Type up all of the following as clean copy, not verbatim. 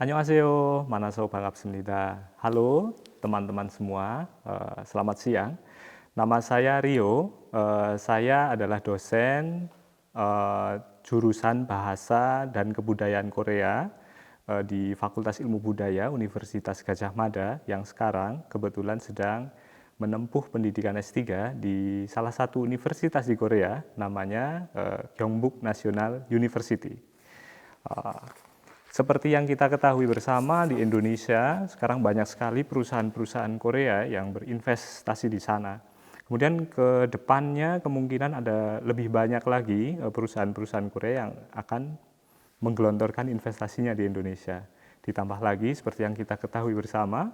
안녕하세요. 만나서 반갑습니다. Halo teman-teman semua, selamat siang. Nama saya Rio, saya adalah dosen jurusan Bahasa dan Kebudayaan Korea di Fakultas Ilmu Budaya Universitas Gadjah Mada yang sekarang kebetulan sedang menempuh pendidikan S3 di salah satu universitas di Korea, namanya Gyeongbuk National University. Seperti yang kita ketahui bersama, di Indonesia sekarang banyak sekali perusahaan-perusahaan Korea yang berinvestasi di sana. Kemudian ke depannya kemungkinan ada lebih banyak lagi perusahaan-perusahaan Korea yang akan menggelontorkan investasinya di Indonesia. Ditambah lagi seperti yang kita ketahui bersama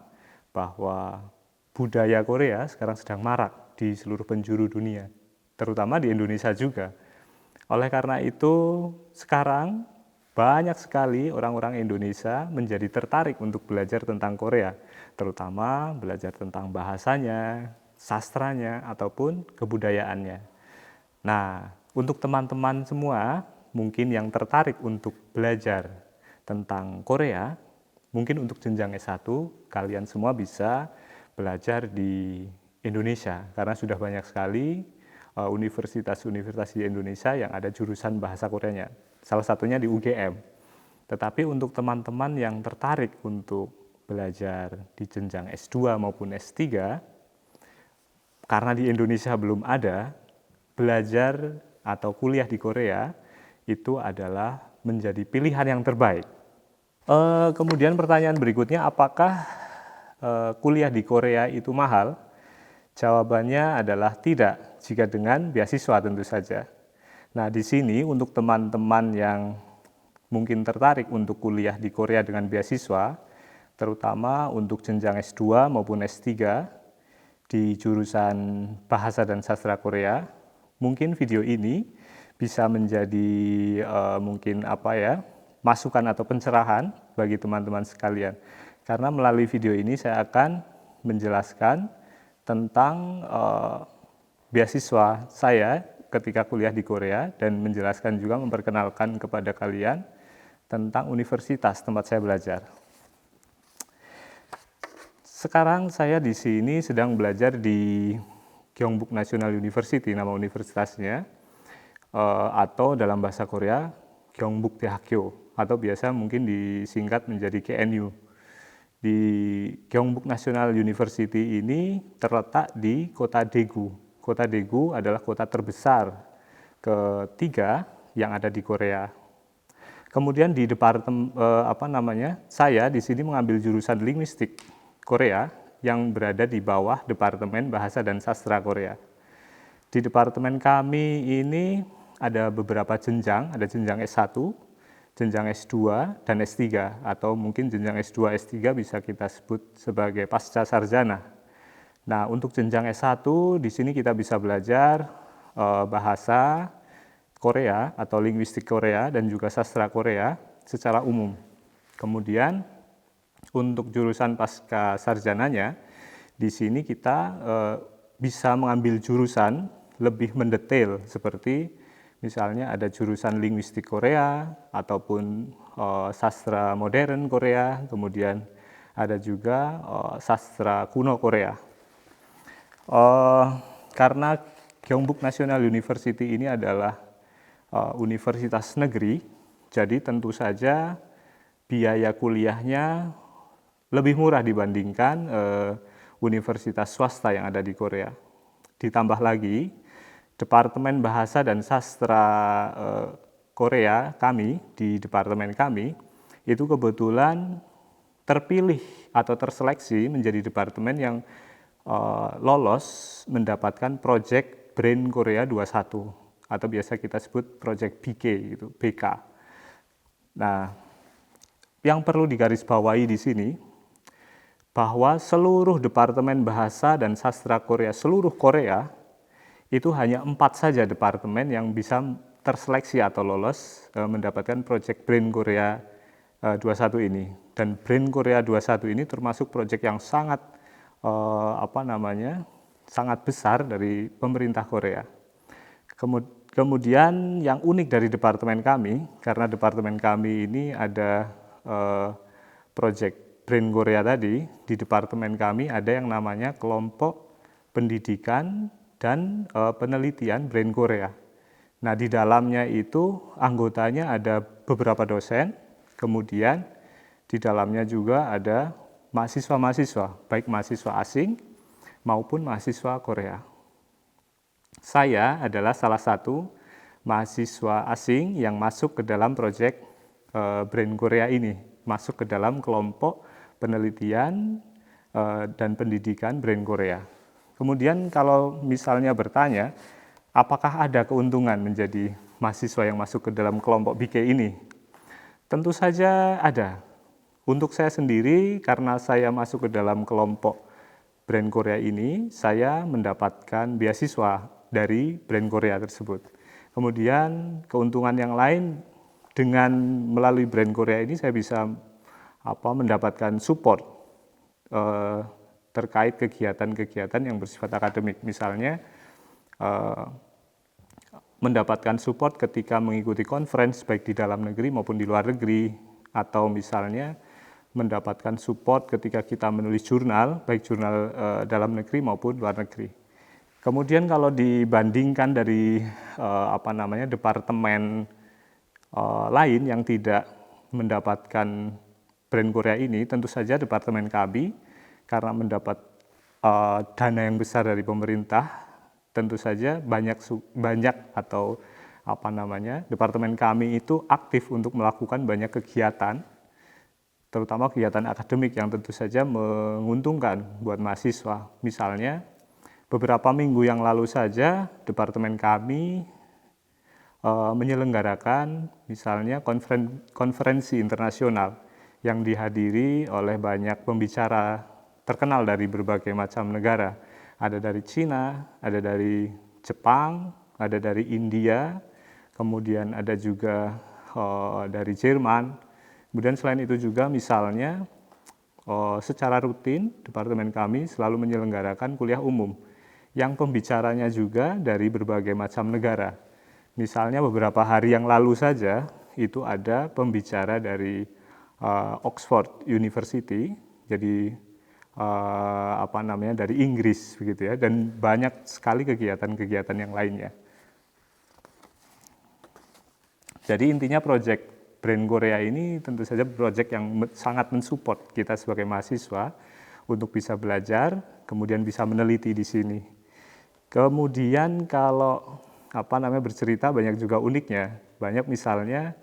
bahwa budaya Korea sekarang sedang marak di seluruh penjuru dunia, terutama di Indonesia juga. Oleh karena itu, sekarang banyak sekali orang-orang Indonesia menjadi tertarik untuk belajar tentang Korea, terutama belajar tentang bahasanya, sastranya, ataupun kebudayaannya. Nah, untuk teman-teman semua, mungkin yang tertarik untuk belajar tentang Korea, mungkin untuk jenjang S1, kalian semua bisa belajar di Indonesia, karena sudah banyak sekali universitas-universitas di Indonesia yang ada jurusan bahasa Koreanya. Salah satunya di UGM. Tetapi untuk teman-teman yang tertarik untuk belajar di jenjang S2 maupun S3, karena di Indonesia belum ada, belajar atau kuliah di Korea itu adalah menjadi pilihan yang terbaik. Kemudian pertanyaan berikutnya, apakah kuliah di Korea itu mahal? Jawabannya adalah tidak, jika dengan beasiswa tentu saja. Nah, di sini untuk teman-teman yang mungkin tertarik untuk kuliah di Korea dengan beasiswa, terutama untuk jenjang S2 maupun S3 di jurusan Bahasa dan Sastra Korea, mungkin video ini bisa menjadi masukan atau pencerahan bagi teman-teman sekalian. Karena melalui video ini saya akan menjelaskan tentang beasiswa saya ketika kuliah di Korea dan menjelaskan juga memperkenalkan kepada kalian tentang universitas tempat saya belajar. Sekarang saya di sini sedang belajar di Gyeongbuk National University, nama universitasnya, atau dalam bahasa Korea Gyeongbuk Daehakyo, atau biasa mungkin disingkat menjadi GNU. Di Gyeongbuk National University ini terletak di kota Daegu. Kota Daegu adalah kota terbesar ketiga yang ada di Korea. Kemudian di departemen saya di sini mengambil jurusan linguistik Korea yang berada di bawah Departemen Bahasa dan Sastra Korea. Di departemen kami ini ada beberapa jenjang, ada jenjang S1, jenjang S2 dan S3, atau mungkin jenjang S2, S3 bisa kita sebut sebagai pasca sarjana. Nah, untuk jenjang S1 di sini kita bisa belajar bahasa Korea atau linguistik Korea dan juga sastra Korea secara umum. Kemudian untuk jurusan pasca sarjananya, di sini kita bisa mengambil jurusan lebih mendetail seperti misalnya ada jurusan linguistik Korea ataupun sastra modern Korea, kemudian ada juga sastra kuno Korea. Karena Gyeongbuk National University ini adalah universitas negeri, jadi tentu saja biaya kuliahnya lebih murah dibandingkan universitas swasta yang ada di Korea. Ditambah lagi, Departemen Bahasa dan Sastra Korea kami, di departemen kami, itu kebetulan terpilih atau terseleksi menjadi departemen yang lolos mendapatkan Project Brain Korea 21, atau biasa kita sebut Project BK, gitu, BK. Nah, yang perlu digarisbawahi di sini, bahwa seluruh Departemen Bahasa dan Sastra Korea, seluruh Korea, itu hanya 4 saja departemen yang bisa terseleksi atau lolos mendapatkan Project Brain Korea 21 ini. Dan Brain Korea 21 ini termasuk proyek yang sangat sangat besar dari pemerintah Korea. Kemudian yang unik dari departemen kami, karena departemen kami ini ada project Brain Korea tadi, di departemen kami ada yang namanya kelompok pendidikan dan penelitian Brain Korea. Nah, di dalamnya itu anggotanya ada beberapa dosen, kemudian di dalamnya juga ada mahasiswa-mahasiswa, baik mahasiswa asing maupun mahasiswa Korea. Saya adalah salah satu mahasiswa asing yang masuk ke dalam proyek Brain Korea ini, masuk ke dalam kelompok penelitian dan pendidikan Brain Korea. Kemudian kalau misalnya bertanya, apakah ada keuntungan menjadi mahasiswa yang masuk ke dalam kelompok BK ini? Tentu saja ada. Untuk saya sendiri, karena saya masuk ke dalam kelompok Brain Korea ini, saya mendapatkan beasiswa dari Brain Korea tersebut. Kemudian keuntungan yang lain, dengan melalui Brain Korea ini saya bisa mendapatkan support terkait kegiatan-kegiatan yang bersifat akademik. Misalnya mendapatkan support ketika mengikuti conference baik di dalam negeri maupun di luar negeri, atau misalnya mendapatkan support ketika kita menulis jurnal, baik jurnal dalam negeri maupun luar negeri. Kemudian kalau dibandingkan dari departemen lain yang tidak mendapatkan Brain Korea ini, tentu saja departemen kami karena mendapat dana yang besar dari pemerintah, tentu saja departemen kami itu aktif untuk melakukan banyak kegiatan, terutama kegiatan akademik yang tentu saja menguntungkan buat mahasiswa. Misalnya, beberapa minggu yang lalu saja departemen kami menyelenggarakan misalnya konferensi internasional yang dihadiri oleh banyak pembicara terkenal dari berbagai macam negara. Ada dari Cina, ada dari Jepang, ada dari India, kemudian ada juga dari Jerman. Kemudian selain itu juga misalnya secara rutin departemen kami selalu menyelenggarakan kuliah umum yang pembicaranya juga dari berbagai macam negara. Misalnya beberapa hari yang lalu saja itu ada pembicara dari Oxford University, jadi dari Inggris begitu ya, dan banyak sekali kegiatan-kegiatan yang lainnya. Jadi intinya proyek Brain Korea ini tentu saja proyek yang sangat mensupport kita sebagai mahasiswa untuk bisa belajar, kemudian bisa meneliti di sini. Kemudian kalau bercerita banyak juga uniknya. Banyak misalnya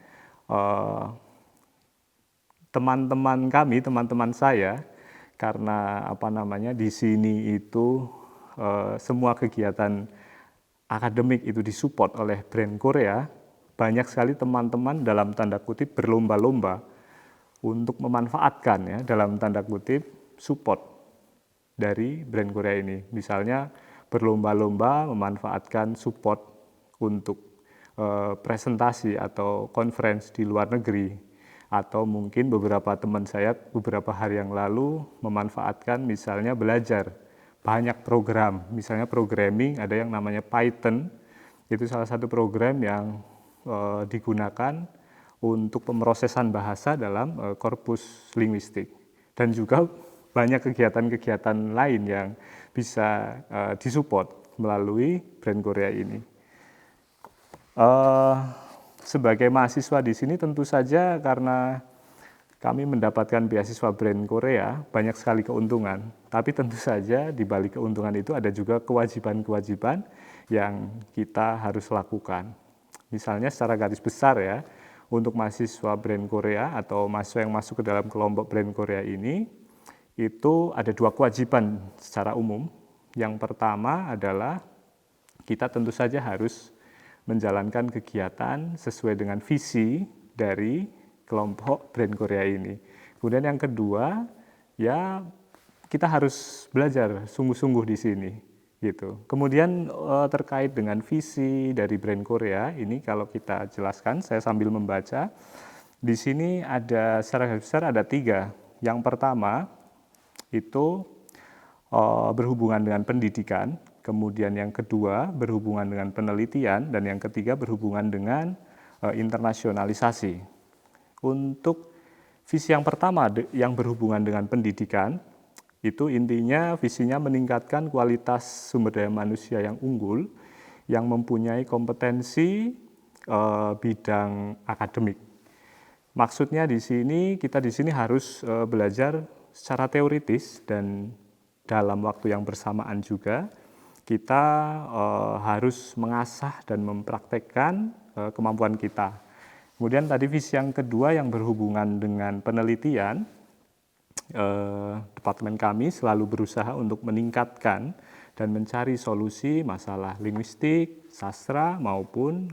teman-teman saya, karena di sini itu semua kegiatan akademik itu disupport oleh Brain Korea. Banyak sekali teman-teman dalam tanda kutip berlomba-lomba untuk memanfaatkan ya dalam tanda kutip support dari Brain Korea ini. Misalnya berlomba-lomba memanfaatkan support untuk presentasi atau conference di luar negeri, atau mungkin beberapa teman saya beberapa hari yang lalu memanfaatkan misalnya belajar banyak program, misalnya programming, ada yang namanya Python, itu salah satu program yang digunakan untuk pemrosesan bahasa dalam korpus linguistik, dan juga banyak kegiatan-kegiatan lain yang bisa disupport melalui Brain Korea ini. Sebagai mahasiswa di sini tentu saja karena kami mendapatkan beasiswa Brain Korea banyak sekali keuntungan, tapi tentu saja di balik keuntungan itu ada juga kewajiban-kewajiban yang kita harus lakukan. Misalnya secara garis besar ya, untuk mahasiswa Brain Korea atau mahasiswa yang masuk ke dalam kelompok Brain Korea ini, itu ada dua kewajiban secara umum. Yang pertama adalah kita tentu saja harus menjalankan kegiatan sesuai dengan visi dari kelompok Brain Korea ini. Kemudian yang kedua, ya kita harus belajar sungguh-sungguh di sini. Gitu. Kemudian terkait dengan visi dari Brain Korea ini, kalau kita jelaskan, saya sambil membaca, di sini ada secara besar ada 3. Yang pertama itu berhubungan dengan pendidikan, kemudian yang kedua berhubungan dengan penelitian, dan yang ketiga berhubungan dengan internasionalisasi. Untuk Visi yang pertama yang berhubungan dengan pendidikan, itu intinya visinya meningkatkan kualitas sumber daya manusia yang unggul, yang mempunyai kompetensi bidang akademik. Maksudnya kita di sini harus belajar secara teoritis dan dalam waktu yang bersamaan juga kita harus mengasah dan mempraktekkan kemampuan kita. Kemudian tadi visi yang kedua yang berhubungan dengan penelitian, departemen kami selalu berusaha untuk meningkatkan dan mencari solusi masalah linguistik, sastra maupun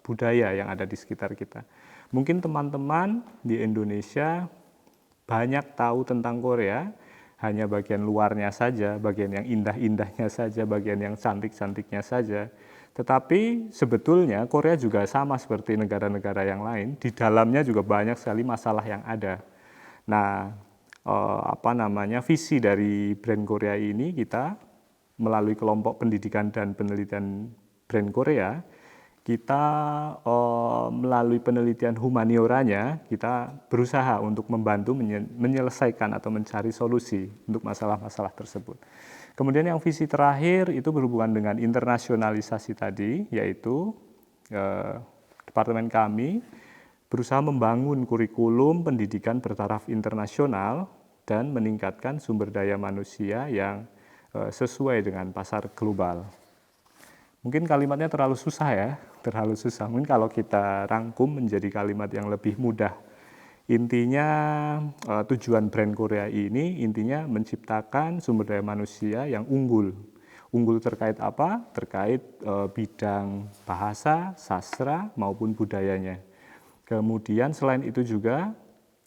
budaya yang ada di sekitar kita. Mungkin teman-teman di Indonesia banyak tahu tentang Korea, hanya bagian luarnya saja, bagian yang indah-indahnya saja, bagian yang cantik-cantiknya saja. Tetapi sebetulnya Korea juga sama seperti negara-negara yang lain, di dalamnya juga banyak sekali masalah yang ada. Nah, visi dari brand Korea ini kita melalui kelompok pendidikan dan penelitian brand Korea, kita melalui penelitian humanioranya, kita berusaha untuk membantu menyelesaikan atau mencari solusi untuk masalah-masalah tersebut. Kemudian yang visi terakhir itu berhubungan dengan internasionalisasi tadi, yaitu departemen kami berusaha membangun kurikulum pendidikan bertaraf internasional dan meningkatkan sumber daya manusia yang sesuai dengan pasar global. Mungkin kalimatnya terlalu susah ya, terlalu susah. Mungkin kalau kita rangkum menjadi kalimat yang lebih mudah. Intinya tujuan brand Korea ini intinya menciptakan sumber daya manusia yang unggul. Unggul terkait apa? Terkait bidang bahasa, sastra maupun budayanya. Kemudian selain itu juga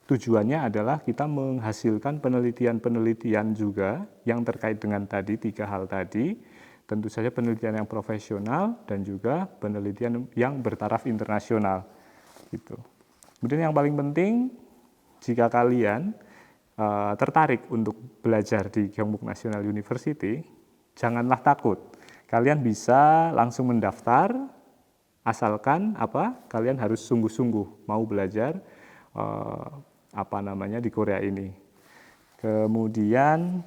tujuannya adalah kita menghasilkan penelitian-penelitian juga yang terkait dengan tadi 3 hal tadi. Tentu saja penelitian yang profesional dan juga penelitian yang bertaraf internasional. Gitu. Kemudian yang paling penting, jika kalian tertarik untuk belajar di Gyeongbuk National University, janganlah takut. Kalian bisa langsung mendaftar, asalkan kalian harus sungguh-sungguh mau belajar di Korea ini. Kemudian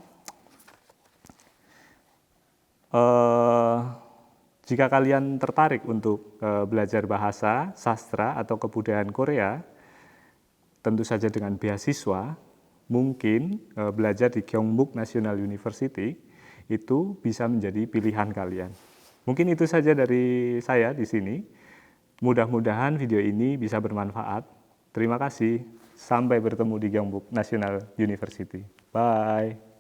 jika kalian tertarik untuk belajar bahasa, sastra, atau kebudayaan Korea, tentu saja dengan beasiswa, mungkin belajar di Gyeongbuk National University itu bisa menjadi pilihan kalian. Mungkin itu saja dari saya di sini. Mudah-mudahan video ini bisa bermanfaat. Terima kasih. Sampai bertemu di Gyeongbuk National University. Bye.